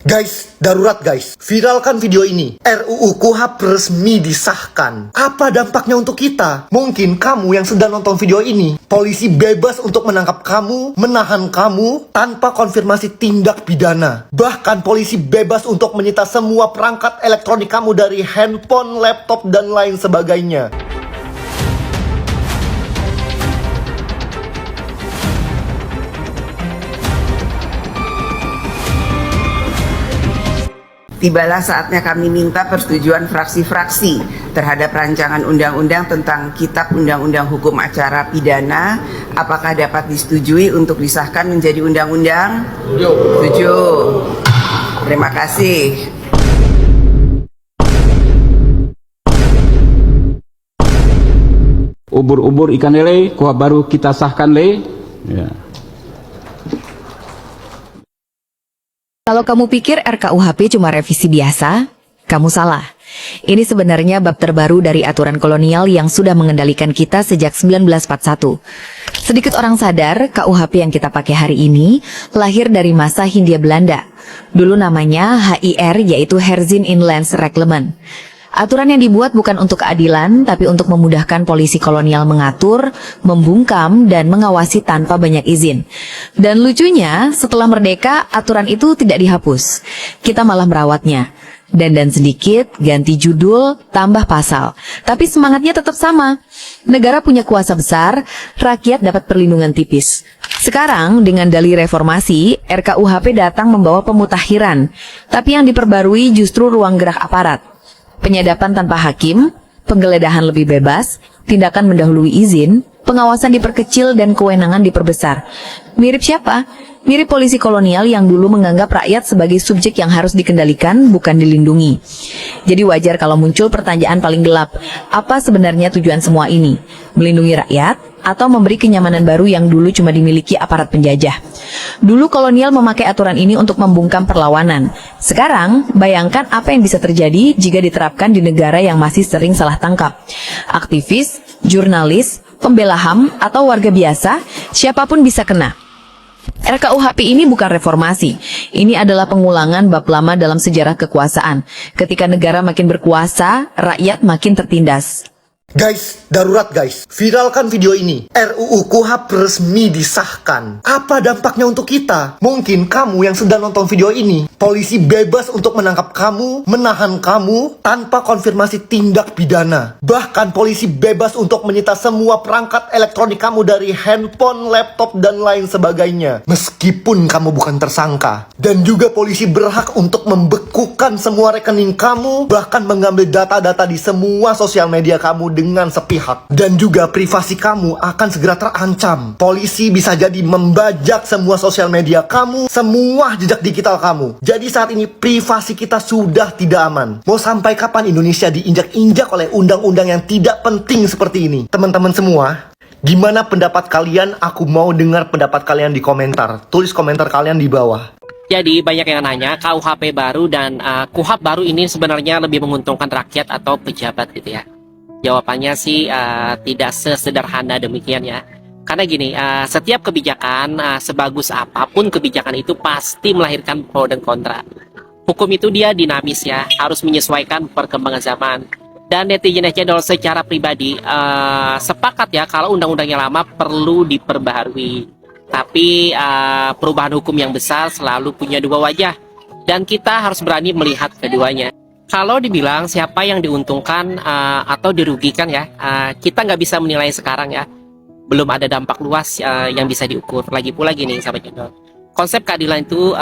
Guys, darurat guys, viralkan video ini. RUU KUHP resmi disahkan. Apa dampaknya untuk kita? Mungkin kamu yang sedang nonton video ini, polisi bebas untuk menangkap kamu, menahan kamu, tanpa konfirmasi tindak pidana. Bahkan polisi bebas untuk menyita semua perangkat elektronik kamu dari handphone, laptop, dan lain sebagainya. Tibalah saatnya kami minta persetujuan fraksi-fraksi terhadap rancangan undang-undang tentang Kitab Undang-Undang Hukum Acara Pidana. Apakah dapat disetujui untuk disahkan menjadi undang-undang? Setuju. Terima kasih. Ubur-ubur ikan lele, KUHP baru kita sahkan le. Ya. Kalau kamu pikir RKUHP cuma revisi biasa, kamu salah. Ini sebenarnya bab terbaru dari aturan kolonial yang sudah mengendalikan kita sejak 1941. Sedikit orang sadar, KUHP yang kita pakai hari ini lahir dari masa Hindia Belanda. Dulu namanya HIR, yaitu Heerzeen Inlands Reglement. Aturan yang dibuat bukan untuk keadilan, tapi untuk memudahkan polisi kolonial mengatur, membungkam, dan mengawasi tanpa banyak izin. Dan lucunya, setelah merdeka, aturan itu tidak dihapus. Kita malah merawatnya. Dandan sedikit, ganti judul, tambah pasal. Tapi semangatnya tetap sama. Negara punya kuasa besar, rakyat dapat perlindungan tipis. Sekarang, dengan dalih reformasi, RKUHP datang membawa pemutakhiran. Tapi yang diperbarui justru ruang gerak aparat. Penyadapan tanpa hakim, penggeledahan lebih bebas, tindakan mendahului izin, pengawasan diperkecil dan kewenangan diperbesar. Mirip siapa? Mirip polisi kolonial yang dulu menganggap rakyat sebagai subjek yang harus dikendalikan, bukan dilindungi. Jadi wajar kalau muncul pertanyaan paling gelap, apa sebenarnya tujuan semua ini? Melindungi rakyat? Atau memberi kenyamanan baru yang dulu cuma dimiliki aparat penjajah. Dulu kolonial memakai aturan ini untuk membungkam perlawanan. Sekarang, bayangkan apa yang bisa terjadi jika diterapkan di negara yang masih sering salah tangkap. Aktivis, jurnalis, pembela HAM, atau warga biasa, siapapun bisa kena. RKUHP ini bukan reformasi. Ini adalah pengulangan bab lama dalam sejarah kekuasaan. Ketika negara makin berkuasa, rakyat makin tertindas. Guys, darurat guys, viralkan video ini. RUU KUHP resmi disahkan. Apa dampaknya untuk kita? Mungkin kamu yang sedang nonton video ini, polisi bebas untuk menangkap kamu, menahan kamu, tanpa konfirmasi tindak pidana. Bahkan polisi bebas untuk menyita semua perangkat elektronik kamu dari handphone, laptop, dan lain sebagainya. Meskipun kamu bukan tersangka. Dan juga polisi berhak untuk membekukan semua rekening kamu, bahkan mengambil data-data di semua sosial media kamu dengan sepihak. Dan juga privasi kamu akan segera terancam. Polisi bisa jadi membajak semua sosial media kamu, semua jejak digital kamu. Jadi saat ini privasi kita sudah tidak aman. Mau sampai kapan Indonesia diinjak-injak oleh undang-undang yang tidak penting seperti ini? Teman-teman semua, gimana pendapat kalian? Aku mau dengar pendapat kalian di komentar. Tulis komentar kalian di bawah. Jadi banyak yang nanya KUHP baru dan KUHP baru ini sebenarnya lebih menguntungkan rakyat atau pejabat gitu ya. Jawabannya sih tidak sesederhana demikian ya. Karena gini, setiap kebijakan, sebagus apapun kebijakan itu pasti melahirkan pro dan kontra. Hukum itu dia dinamis ya, harus menyesuaikan perkembangan zaman. Dan netizen secara pribadi sepakat ya kalau undang-undang yang lama perlu diperbaharui. Tapi perubahan hukum yang besar selalu punya dua wajah. Dan kita harus berani melihat keduanya. Kalau dibilang siapa yang diuntungkan atau dirugikan ya, kita nggak bisa menilai sekarang ya. Belum ada dampak luas yang bisa diukur. Lagi pula gini sahabat channel. Konsep keadilan itu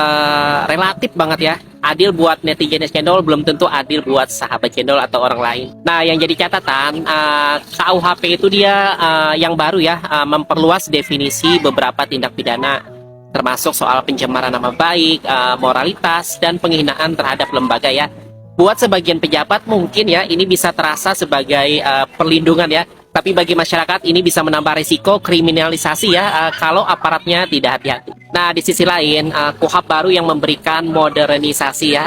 relatif banget ya. Adil buat netizen channel belum tentu adil buat sahabat channel atau orang lain. Nah yang jadi catatan, KUHP itu dia yang baru ya, memperluas definisi beberapa tindak pidana. Termasuk soal pencemaran nama baik, moralitas, dan penghinaan terhadap lembaga ya. Buat sebagian pejabat mungkin ya ini bisa terasa sebagai perlindungan ya. Tapi bagi masyarakat ini bisa menambah risiko kriminalisasi ya kalau aparatnya tidak hati-hati. Nah di sisi lain KUHP baru yang memberikan modernisasi ya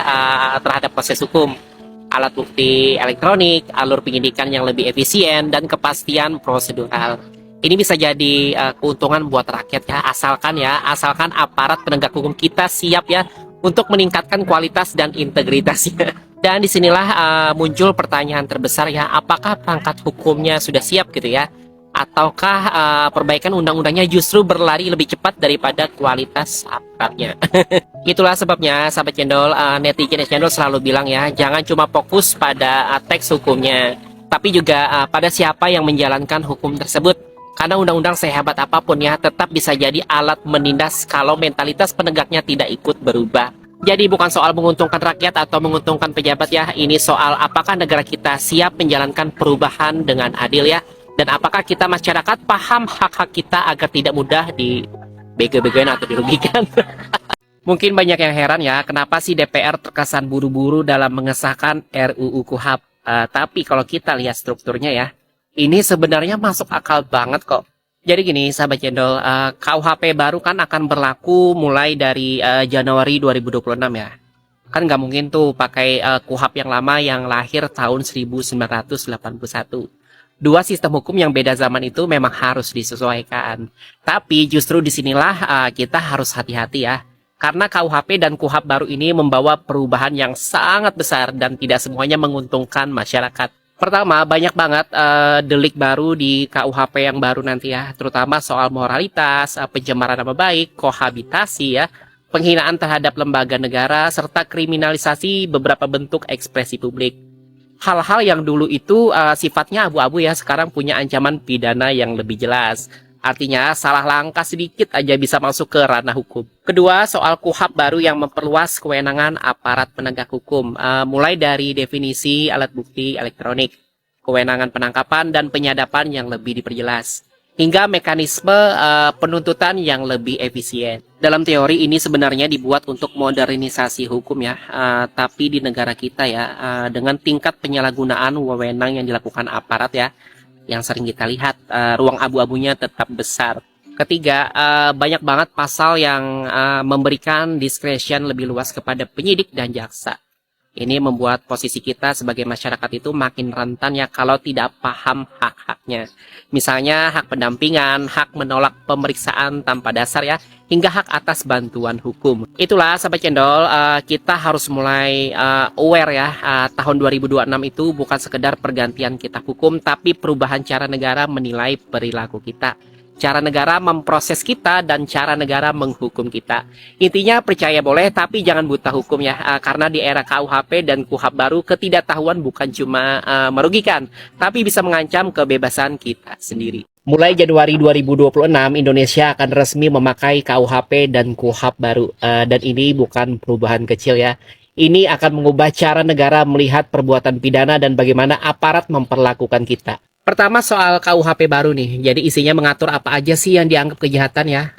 terhadap proses hukum. Alat bukti elektronik, alur penyidikan yang lebih efisien, dan kepastian prosedural. Ini bisa jadi keuntungan buat rakyat ya, asalkan aparat penegak hukum kita siap ya untuk meningkatkan kualitas dan integritasnya. Dan disinilah muncul pertanyaan terbesar ya, apakah perangkat hukumnya sudah siap gitu ya? Ataukah perbaikan undang-undangnya justru berlari lebih cepat daripada kualitas aparatnya? Itulah sebabnya sahabat cendol, netizen cendol selalu bilang ya, jangan cuma fokus pada teks hukumnya, tapi juga pada siapa yang menjalankan hukum tersebut. Karena undang-undang sehebat apapun ya, tetap bisa jadi alat menindas kalau mentalitas penegaknya tidak ikut berubah. Jadi bukan soal menguntungkan rakyat atau menguntungkan pejabat ya, ini soal apakah negara kita siap menjalankan perubahan dengan adil ya, dan apakah kita masyarakat paham hak-hak kita agar tidak mudah dibego-begoin atau dirugikan. Mungkin banyak yang heran ya, kenapa sih DPR terkesan buru-buru dalam mengesahkan RUU KUHP. Tapi kalau kita lihat strukturnya ya, ini sebenarnya masuk akal banget kok. Jadi gini sahabat cendol, KUHP baru kan akan berlaku mulai dari Januari 2026 ya. Kan nggak mungkin tuh pakai KUHP yang lama yang lahir tahun 1981. Dua sistem hukum yang beda zaman itu memang harus disesuaikan. Tapi justru disinilah kita harus hati-hati ya. Karena KUHP dan KUHP baru ini membawa perubahan yang sangat besar dan tidak semuanya menguntungkan masyarakat. Pertama, banyak banget delik baru di KUHP yang baru nanti ya, terutama soal moralitas, pencemaran nama baik, kohabitasi ya, penghinaan terhadap lembaga negara, serta kriminalisasi beberapa bentuk ekspresi publik. Hal-hal yang dulu itu sifatnya abu-abu ya, sekarang punya ancaman pidana yang lebih jelas. Artinya salah langkah sedikit aja bisa masuk ke ranah hukum. Kedua, soal KUHP baru yang memperluas kewenangan aparat penegak hukum. Mulai dari definisi alat bukti elektronik, kewenangan penangkapan dan penyadapan yang lebih diperjelas, hingga mekanisme penuntutan yang lebih efisien. Dalam teori ini sebenarnya dibuat untuk modernisasi hukum ya, tapi di negara kita ya, dengan tingkat penyalahgunaan wewenang yang dilakukan aparat ya, yang sering kita lihat, ruang abu-abunya tetap besar. Ketiga, banyak banget pasal yang memberikan discretion lebih luas kepada penyidik dan jaksa. Ini membuat posisi kita sebagai masyarakat itu makin rentan ya kalau tidak paham hak-haknya. Misalnya hak pendampingan, hak menolak pemeriksaan tanpa dasar ya, hingga hak atas bantuan hukum. Itulah sahabat cendol, kita harus mulai aware ya, tahun 2026 itu bukan sekedar pergantian kitab hukum, tapi perubahan cara negara menilai perilaku kita. Cara negara memproses kita dan cara negara menghukum kita. Intinya percaya boleh tapi jangan buta hukum ya. Karena di era KUHP dan KUHP baru ketidaktahuan bukan cuma merugikan, tapi bisa mengancam kebebasan kita sendiri. Mulai Januari 2026 Indonesia akan resmi memakai KUHP dan KUHP baru. Dan ini bukan perubahan kecil ya. Ini akan mengubah cara negara melihat perbuatan pidana dan bagaimana aparat memperlakukan kita. Pertama soal KUHP baru nih, jadi isinya mengatur apa aja sih yang dianggap kejahatan ya.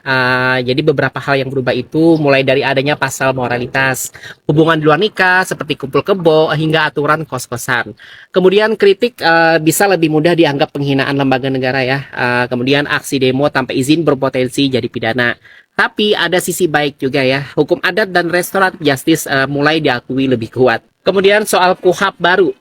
Jadi beberapa hal yang berubah itu mulai dari adanya pasal moralitas, hubungan di luar nikah seperti kumpul kebo hingga aturan kos-kosan. Kemudian kritik bisa lebih mudah dianggap penghinaan lembaga negara ya. Kemudian aksi demo tanpa izin berpotensi jadi pidana. Tapi ada sisi baik juga ya, hukum adat dan restoratif justice mulai diakui lebih kuat. Kemudian soal KUHP baru,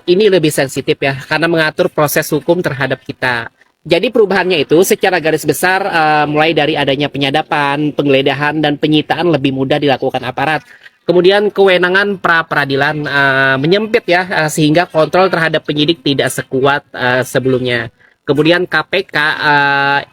ini lebih sensitif ya, karena mengatur proses hukum terhadap kita. Jadi perubahannya itu secara garis besar mulai dari adanya penyadapan, penggeledahan, dan penyitaan lebih mudah dilakukan aparat. Kemudian kewenangan pra-peradilan menyempit ya, sehingga kontrol terhadap penyidik tidak sekuat sebelumnya. Kemudian KPK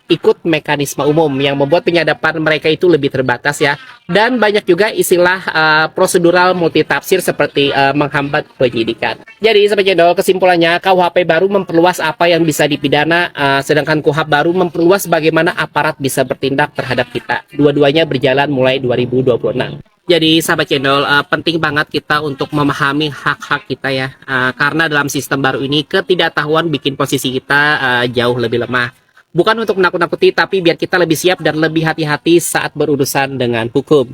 ikut mekanisme umum yang membuat penyadapan mereka itu lebih terbatas ya. Dan banyak juga istilah prosedural multitafsir seperti menghambat penyidikan. Jadi sahabat cendol, kesimpulannya KUHP baru memperluas apa yang bisa dipidana, sedangkan KUHP baru memperluas bagaimana aparat bisa bertindak terhadap kita. Dua-duanya berjalan mulai 2026. Jadi sahabat channel, penting banget kita untuk memahami hak-hak kita ya, karena dalam sistem baru ini ketidaktahuan bikin posisi kita jauh lebih lemah. Bukan untuk menakut-nakuti, tapi biar kita lebih siap dan lebih hati-hati saat berurusan dengan hukum.